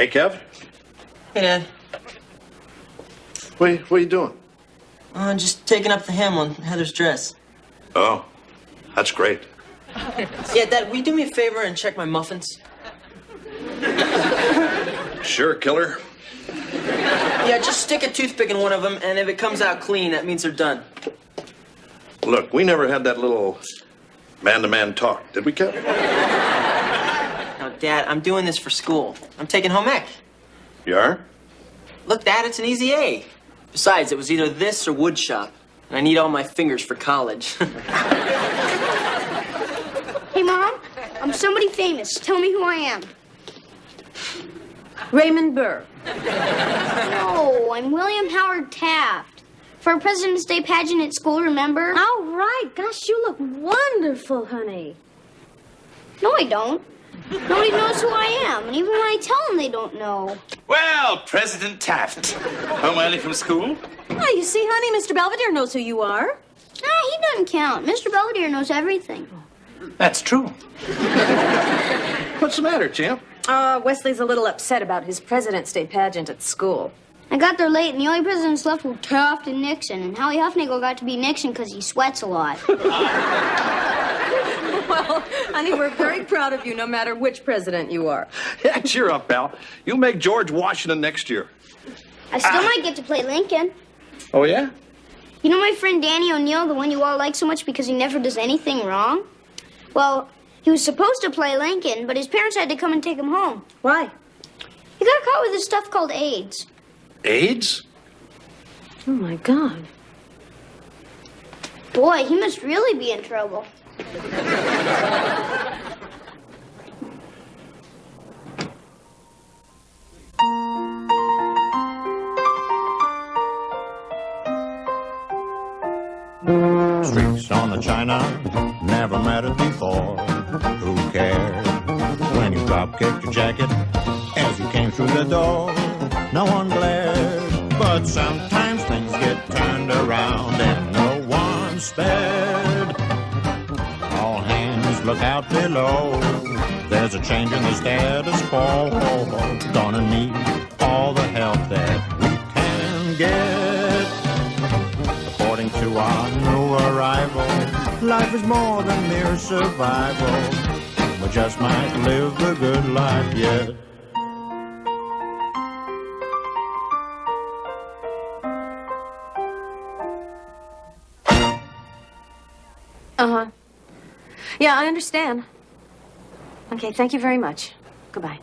Hey, Kev. Hey, Dad. What are you doing? Just taking up the hem on Heather's dress. Oh, that's great. Yeah, Dad, will you do me a favor and check my muffins? Sure, killer. Yeah, just stick a toothpick in one of them, and if it comes out clean, that means they're done. Look, we never had that little man-to-man talk, did we, Kev? Now, Dad, I'm doing this for school. I'm taking home ec. You are? Look, Dad, it's an easy A. Besides, it was either this or wood shop, and I need all my fingers for college. Hey, Mom, I'm somebody famous. Tell me who I am. Raymond Burr. No, I'm William Howard Taft. For a President's Day pageant at school, remember? All right. Gosh, you look wonderful, honey. No, I don't. Nobody knows who I am, and even when I tell them, they don't know. Well, President Taft. Home early from school? Oh, you see, honey, Mr. Belvedere knows who you are. He doesn't count. Mr. Belvedere knows everything. That's true. What's the matter, champ? Wesley's a little upset about his President's Day pageant at school. I got there late, and the only presidents left were Taft and Nixon, and Howie Huffnagel got to be Nixon because he sweats a lot. Well, honey, we're very proud of you, no matter which president you are. Yeah, cheer up, pal. You'll make George Washington next year. I still might get to play Lincoln. Oh, yeah? You know my friend Danny O'Neill, the one you all like so much because he never does anything wrong? Well, he was supposed to play Lincoln, but his parents had to come and take him home. Why? He got caught with this stuff called AIDS. AIDS? Oh, my God. Boy, he must really be in trouble. Streaks on the china, never mattered before. Who cared when you drop-kicked your jacket as you came through the door? No one glared, but sometimes things get turned around and no one spared. All hands look out below. There's a change in the status quo. Gonna need all the help that we can get. According to our new arrival, life is more than mere survival. We just might live the good life yet. Uh-huh. Yeah, I understand. Okay, thank you very much. Goodbye.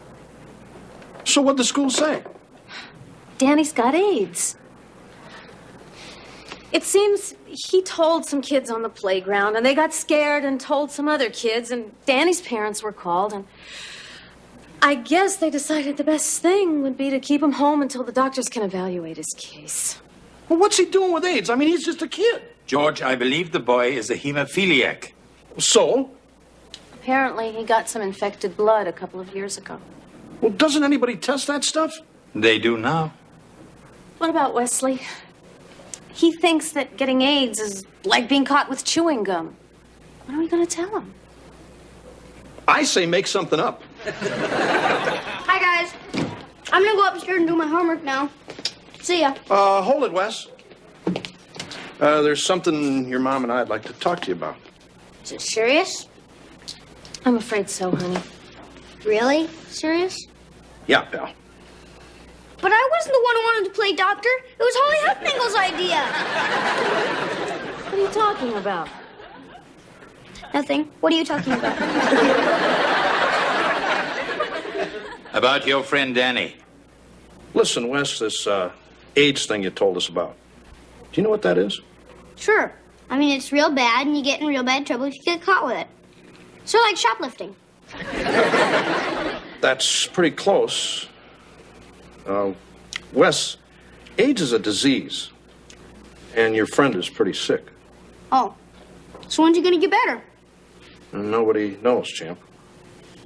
So what'd the school say? Danny's got AIDS. It seems he told some kids on the playground, and they got scared and told some other kids, and Danny's parents were called, and I guess they decided the best thing would be to keep him home until the doctors can evaluate his case. Well, what's he doing with AIDS? I mean, he's just a kid. George, I believe the boy is a hemophiliac. So? Apparently, he got some infected blood a couple of years ago. Well, doesn't anybody test that stuff? They do now. What about Wesley? He thinks that getting AIDS is like being caught with chewing gum. What are we going to tell him? I say make something up. Hi, guys. I'm gonna go upstairs and do my homework now. See ya. Hold it, Wes. There's something your mom and I'd like to talk to you about. Is it serious? I'm afraid so, honey. Really? Serious? Yeah, pal. But I wasn't the one who wanted to play doctor. It was Holly Huffnagel's idea. What are you talking about? Nothing. What are you talking about? About your friend Danny. Listen, Wes, this AIDS thing you told us about. Do you know what that is? Sure. I mean, it's real bad, and you get in real bad trouble if you get caught with it. So like shoplifting. That's pretty close. Wes, AIDS is a disease, and your friend is pretty sick. Oh. So when's he gonna get better? Nobody knows, champ.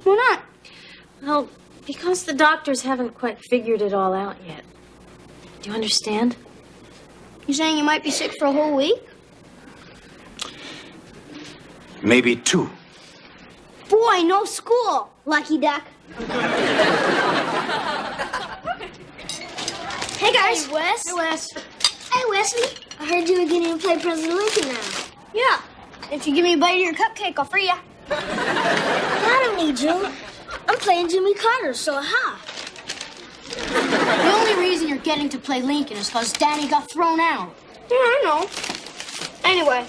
Why not? Well, because the doctors haven't quite figured it all out yet. Do you understand? You saying you might be sick for a whole week? Maybe 2. Boy, no school. Lucky duck. Hey, guys. Hey, Wes. Hey, Wes. Hey, Wesley. I heard you were getting to play President Lincoln now. Yeah. If you give me a bite of your cupcake, I'll free you. I don't need you. I'm playing Jimmy Carter, so ha. The only reason you're getting to play Lincoln is because Danny got thrown out. Yeah, I know. Anyway,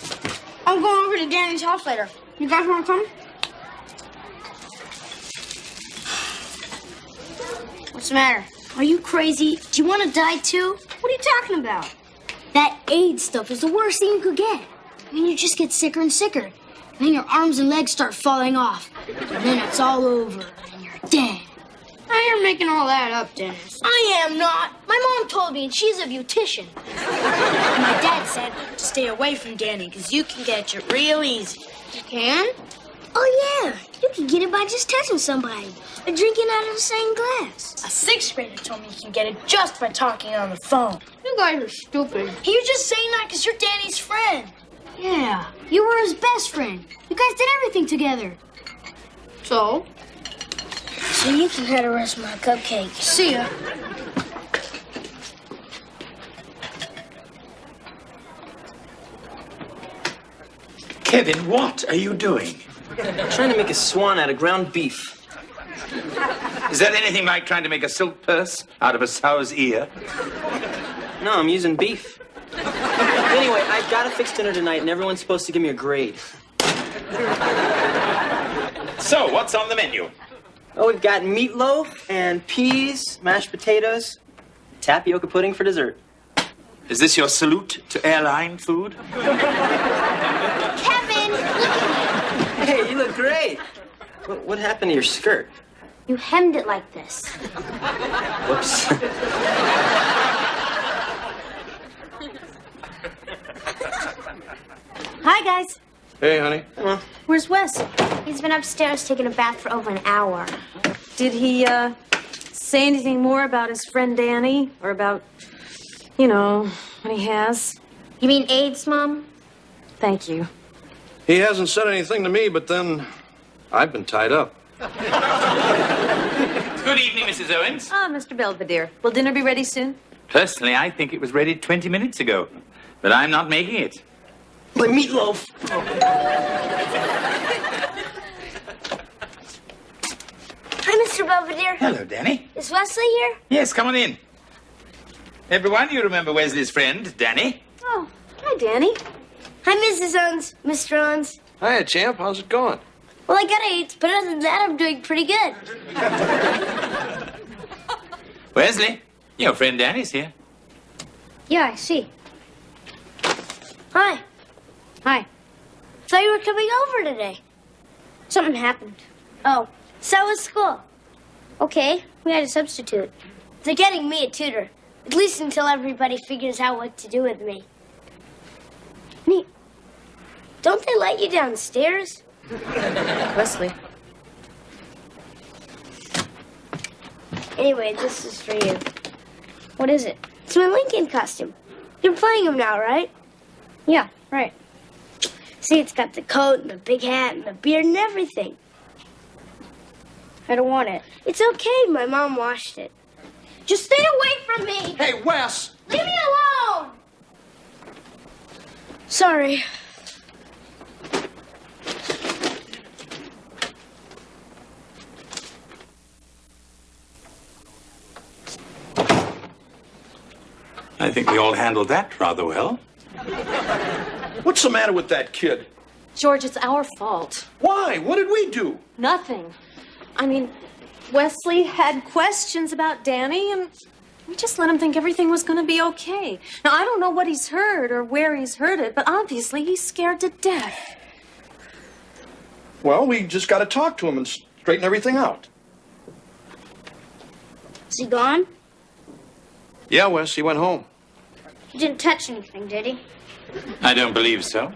I'm going over to Danny's house later. You guys want to come? What's the matter? Are you crazy? Do you want to die too? What are you talking about? That AIDS stuff is the worst thing you could get. I mean, you just get sicker and sicker. And then your arms and legs start falling off. And then it's all over, and you're dead. Now you're making all that up, Dennis. I am not. My mom told me, and she's a beautician. My dad said to stay away from Danny because you can catch it real easy. You can? Oh, yeah. You can get it by just touching somebody or drinking out of the same glass. A sixth grader told me you can get it just by talking on the phone. You guys are stupid. He was just saying that because you're Danny's friend. Yeah, you were his best friend. You guys did everything together. So? So you can have the rest of my cupcake. See ya. Kevin, what are you doing? Trying to make a swan out of ground beef. Is that anything like trying to make a silk purse out of a sow's ear? No, I'm using beef. Anyway, I've got to fix dinner tonight, and everyone's supposed to give me a grade. So, what's on the menu? Oh, we've got meatloaf and peas, mashed potatoes, tapioca pudding for dessert. Is this your salute to airline food? Kevin, look at me. Hey, you look great. What happened to your skirt? You hemmed it like this. Whoops. Hi, guys. Hey, honey. Where's Wes? He's been upstairs taking a bath for over an hour. Did he, say anything more about his friend Danny? Or about, you know, what he has? You mean AIDS, Mom? Thank you. He hasn't said anything to me, but then I've been tied up. Good evening, Mrs. Owens. Ah, Mr. Belvedere. Will dinner be ready soon? Personally, I think it was ready 20 minutes ago, but I'm not making it. My meatloaf. Hi, Mr. Belvedere. Hello, Danny. Is Wesley here? Yes, come on in. Everyone, you remember Wesley's friend, Danny? Oh, hi, Danny. Hi, Mrs. Owens, Mr. Owens. Hiya, champ. How's it going? Well, I got AIDS, but other than that, I'm doing pretty good. Wesley, your friend Danny's here. Yeah, I see. Hi. Hi. Thought you were coming over today. Something happened. Oh, so was school. Okay, we had a substitute. They're getting me a tutor. At least until everybody figures out what to do with me. Neat. Don't they let you downstairs? Wesley. Anyway, this is for you. What is it? It's my Lincoln costume. You're playing him now, right? Yeah, right. See, it's got the coat and the big hat and the beard and everything. I don't want it. It's okay. My mom washed it. Just stay away from me! Hey, Wes! Leave me alone! Sorry. I think we all handled that rather well. What's the matter with that kid? George, it's our fault. Why? What did we do? Nothing. I mean, Wesley had questions about Danny, and we just let him think everything was going to be okay. Now, I don't know what he's heard or where he's heard it, but obviously he's scared to death. Well, we just got to talk to him and straighten everything out. Is he gone? Yeah, Wes, he went home. He didn't touch anything, did he? I don't believe so.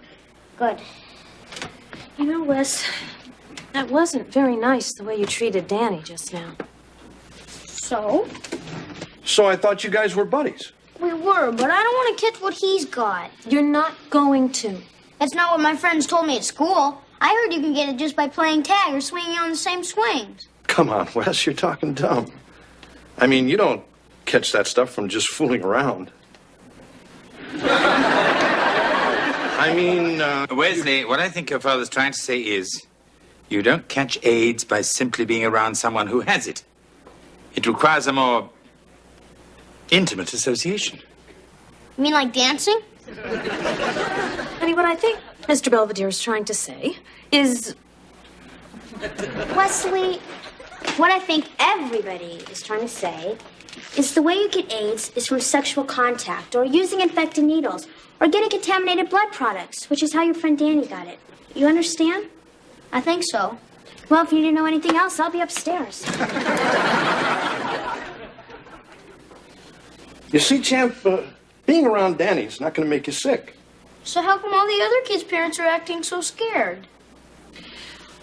Good. You know, Wes, that wasn't very nice the way you treated Danny just now. So? So I thought you guys were buddies. We were, but I don't want to catch what he's got. You're not going to. That's not what my friends told me at school. I heard you can get it just by playing tag or swinging on the same swings. Come on, Wes, you're talking dumb. I mean, you don't catch that stuff from just fooling around. I mean, Wesley, what I think your father's trying to say is you don't catch AIDS by simply being around someone who has it. It requires a more intimate association. You mean like dancing? Honey, what I think Mr. Belvedere is trying to say is... Wesley, what I think everybody is trying to say is the way you get AIDS is from sexual contact or using infected needles or getting contaminated blood products, which is how your friend Danny got it. You understand? I think so. Well, if you didn't know anything else, I'll be upstairs. you see, Champ, being around Danny's not going to make you sick. So how come all the other kids' parents are acting so scared?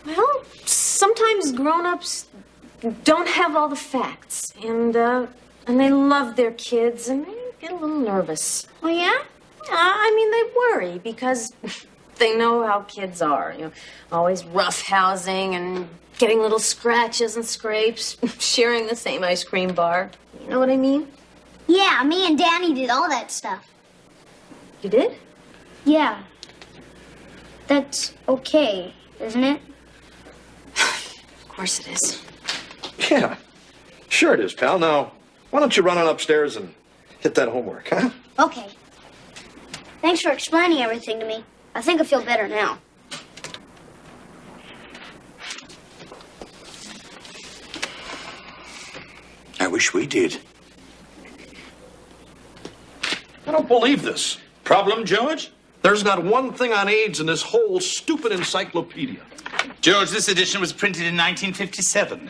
Well, sometimes grown-ups don't have all the facts, and they love their kids, and they get a little nervous. Oh, yeah? I mean, they worry because they know how kids are, you know, always roughhousing and getting little scratches and scrapes, sharing the same ice cream bar. You know what I mean? Yeah, me and Danny did all that stuff. You did? Yeah. That's okay, isn't it? Of course it is. Yeah, sure it is, pal. Now, why don't you run on upstairs and hit that homework, huh? Okay. Thanks for explaining everything to me. I think I feel better now. I wish we did. I don't believe this. Problem, George? There's not one thing on AIDS in this whole stupid encyclopedia. George, this edition was printed in 1957.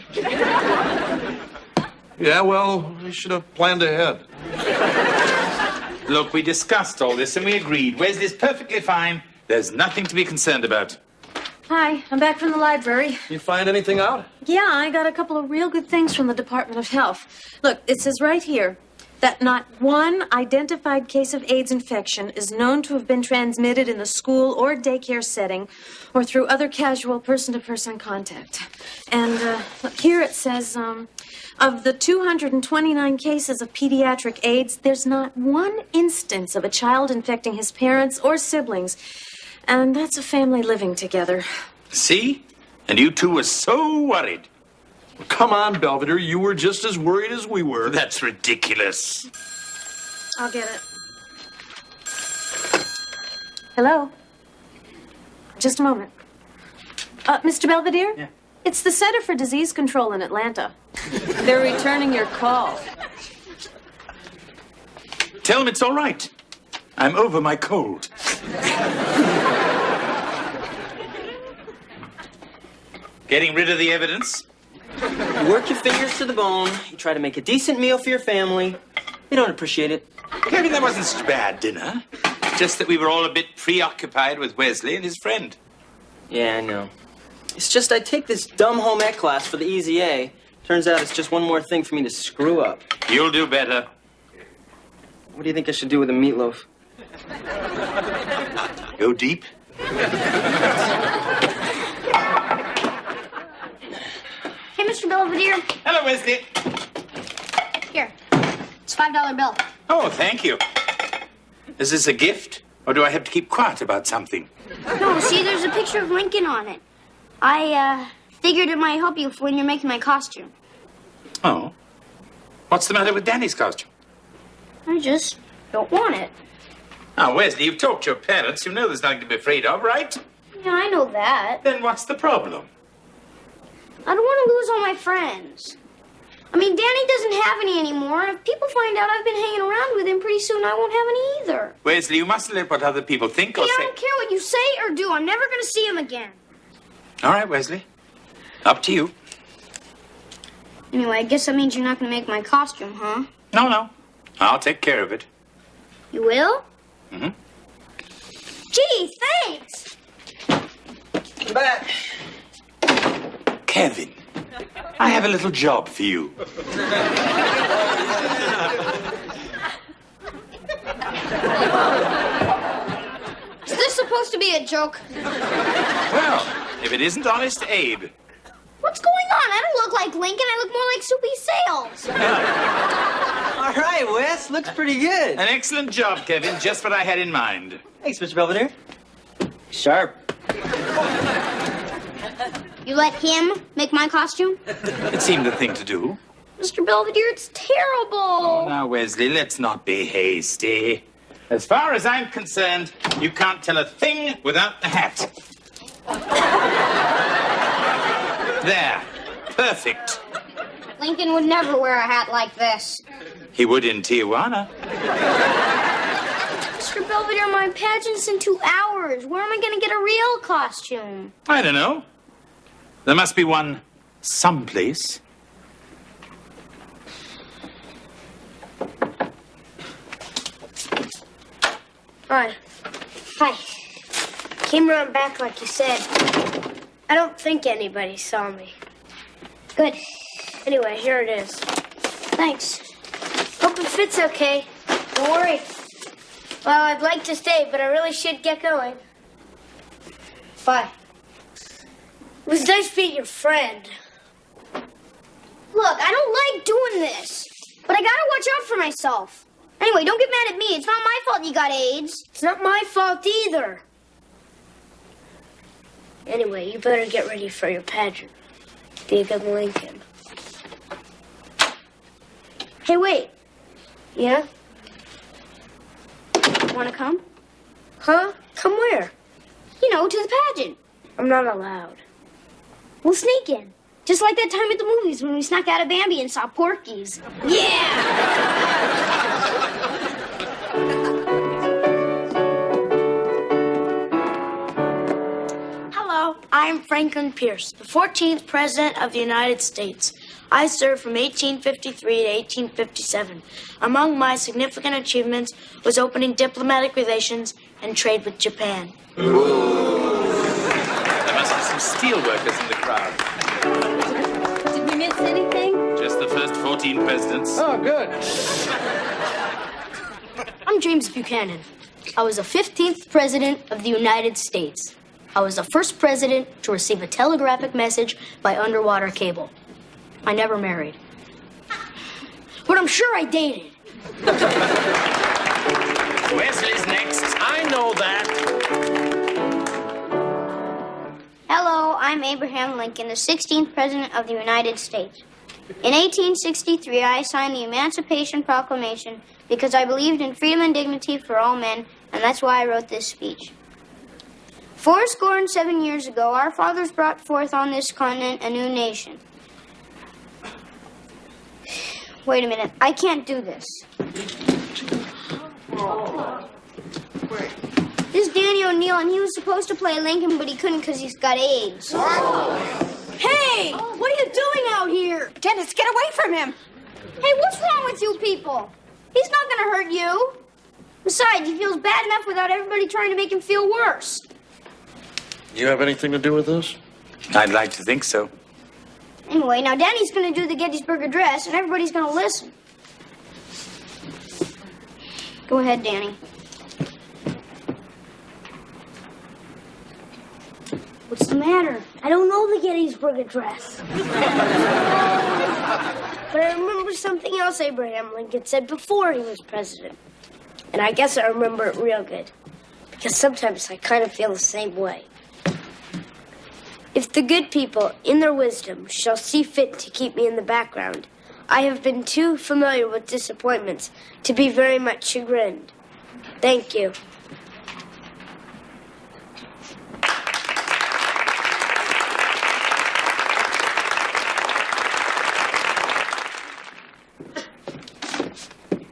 Yeah, well, we should have planned ahead. Look, we discussed all this and we agreed. Wesley's perfectly fine. There's nothing to be concerned about. Hi, I'm back from the library. You find anything out? Yeah, I got a couple of real good things from the Department of Health. Look, it says right here that not one identified case of AIDS infection is known to have been transmitted in the school or daycare setting or through other casual person-to-person contact. And look, here it says, of the 229 cases of pediatric AIDS, there's not one instance of a child infecting his parents or siblings. And that's a family living together. See? And you two were so worried. Come on, Belvedere. You were just as worried as we were. That's ridiculous. I'll get it. Hello? Just a moment. Mr. Belvedere? Yeah. It's the Center for Disease Control in Atlanta. They're returning your call. Tell him it's all right. I'm over my cold. Getting rid of the evidence? You work your fingers to the bone. You try to make a decent meal for your family. They don't appreciate it. Kevin, that wasn't such a bad dinner. Just that we were all a bit preoccupied with Wesley and his friend. Yeah, I know. It's just I take this dumb home ec class for the easy A. Turns out it's just one more thing for me to screw up. You'll do better. What do you think I should do with a meatloaf? Go deep. Hey, Mr. Belvedere. Hello, Wesley. Here. It's a $5 bill. Oh, thank you. Is this a gift? Or do I have to keep quiet about something? No, see, there's a picture of Lincoln on it. I figured it might help you when you're making my costume. Oh. What's the matter with Danny's costume? I just don't want it. Now, Wesley, you've talked to your parents. You know there's nothing to be afraid of, right? Yeah, I know that. Then what's the problem? I don't want to lose all my friends. I mean, Danny doesn't have any anymore. If people find out I've been hanging around with him, pretty soon I won't have any either. Wesley, you mustn't let what other people think or Hey, I say. don't care what you say or do. I'm never going to see him again. All right, Wesley. Up to you. Anyway, I guess that means you're not going to make my costume, huh? No. I'll take care of it. You will? Mm-hmm. Gee, thanks. I'm back. Kevin, I have a little job for you. Is this supposed to be a joke? Well, if it isn't Honest Abe. What's going on? I don't look like Lincoln. I look more like Soupy Sales. All right, Wes. Looks pretty good. An excellent job, Kevin. Just what I had in mind. Thanks, Mr. Belvedere. Sharp. You let him make my costume? It seemed the thing to do. Mr. Belvedere, it's terrible. Now, Wesley, let's not be hasty. As far as I'm concerned, you can't tell a thing without the hat. There. Perfect. Lincoln would never wear a hat like this. He would in Tijuana. Mr. Belvedere, my pageant's in 2 hours. Where am I going to get a real costume? I don't know. There must be one someplace. Hi. Hi. Came around back like you said. I don't think anybody saw me. Good. Anyway, here it is. Thanks. Hope it fits okay. Don't worry. Well, I'd like to stay, but I really should get going. Bye. It was nice meeting your friend. Look, I don't like doing this, but I gotta watch out for myself. Anyway, don't get mad at me. It's not my fault you got AIDS. It's not my fault either. Anyway, you better get ready for your pageant. Be a good Lincoln. Hey, wait. Yeah? Wanna come? Huh? Come where? You know, to the pageant. I'm not allowed. We'll sneak in. Just like that time at the movies when we snuck out of Bambi and saw Porky's. Yeah! Hello, I'm Franklin Pierce, the 14th President of the United States. I served from 1853 to 1857. Among my significant achievements was opening diplomatic relations and trade with Japan. There must be some steel workers in the crowd. Did we miss anything? Just the first 14 presidents. Oh, good. I'm James Buchanan. I was the 15th President of the United States. I was the first president to receive a telegraphic message by underwater cable. I never married. But I'm sure I dated. Wesley's next. I know that. Hello, I'm Abraham Lincoln, the 16th President of the United States. In 1863, I signed the Emancipation Proclamation because I believed in freedom and dignity for all men, and that's why I wrote this speech. 77 years ago, our fathers brought forth on this continent a new nation. Wait a minute, I can't do this. This is Danny O'Neill, and he was supposed to play Lincoln, but he couldn't because he's got AIDS. Hey, what are you doing out here? Dennis, get away from him! Hey, what's wrong with you people? He's not gonna hurt you. Besides, he feels bad enough without everybody trying to make him feel worse. You have anything to do with this? I'd like to think so. Anyway, now Danny's gonna do the Gettysburg Address, and everybody's gonna listen. Go ahead, Danny. What's the matter? I don't know the Gettysburg Address. But I remember something else Abraham Lincoln said before he was president. And I guess I remember it real good. Because sometimes I kind of feel the same way. If the good people, in their wisdom, shall see fit to keep me in the background, I have been too familiar with disappointments to be very much chagrined. Thank you.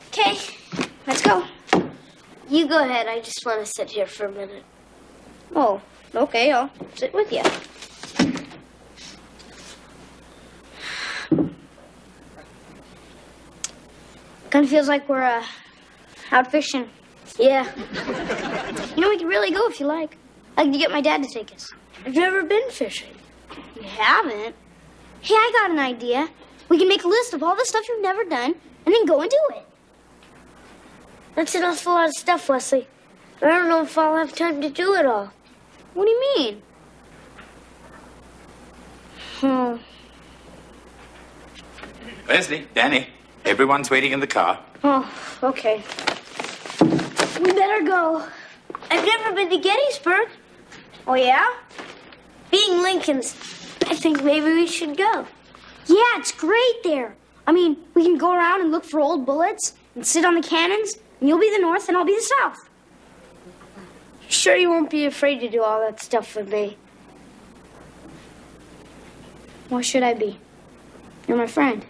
Okay, let's go. You go ahead. I just want to sit here for a minute. Oh, okay. I'll sit with you. Kind of feels like we're out fishing. Yeah, You know, we could really go if you like. I could get my dad to take us. I've never been fishing. You haven't? Hey, I got an idea. We can make a list of all the stuff you've never done and then go and do it. That's an awful lot of stuff, Wesley. I don't know if I'll have time to do it all. What do you mean? Wesley, Danny, everyone's waiting in the car. Oh, okay. We better go. I've never been to Gettysburg. Oh, yeah? Being Lincoln's, I think maybe we should go. yeah, it's great there. I mean, we can go around and look for old bullets and sit on the cannons, and you'll be the North and I'll be the South. Sure you won't be afraid to do all that stuff with me? Why should I be? You're my friend.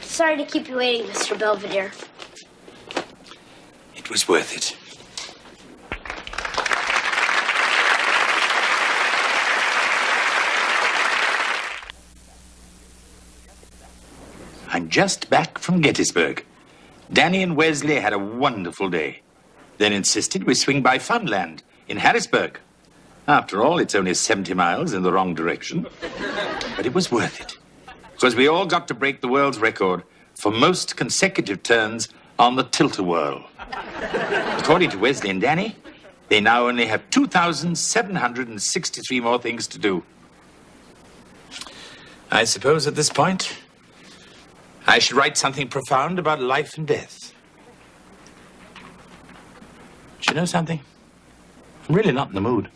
Sorry to keep you waiting, Mr. Belvedere. It was worth it. I'm just back from Gettysburg. Danny and Wesley had a wonderful day. Then insisted we swing by Funland in Harrisburg. After all, it's only 70 miles in the wrong direction. But it was worth it. Because we all got to break the world's record for most consecutive turns on the tilt-a-whirl. According to Wesley and Danny, they now only have 2,763 more things to do. I suppose at this point, I should write something profound about life and death. Do you know something? I'm really not in the mood.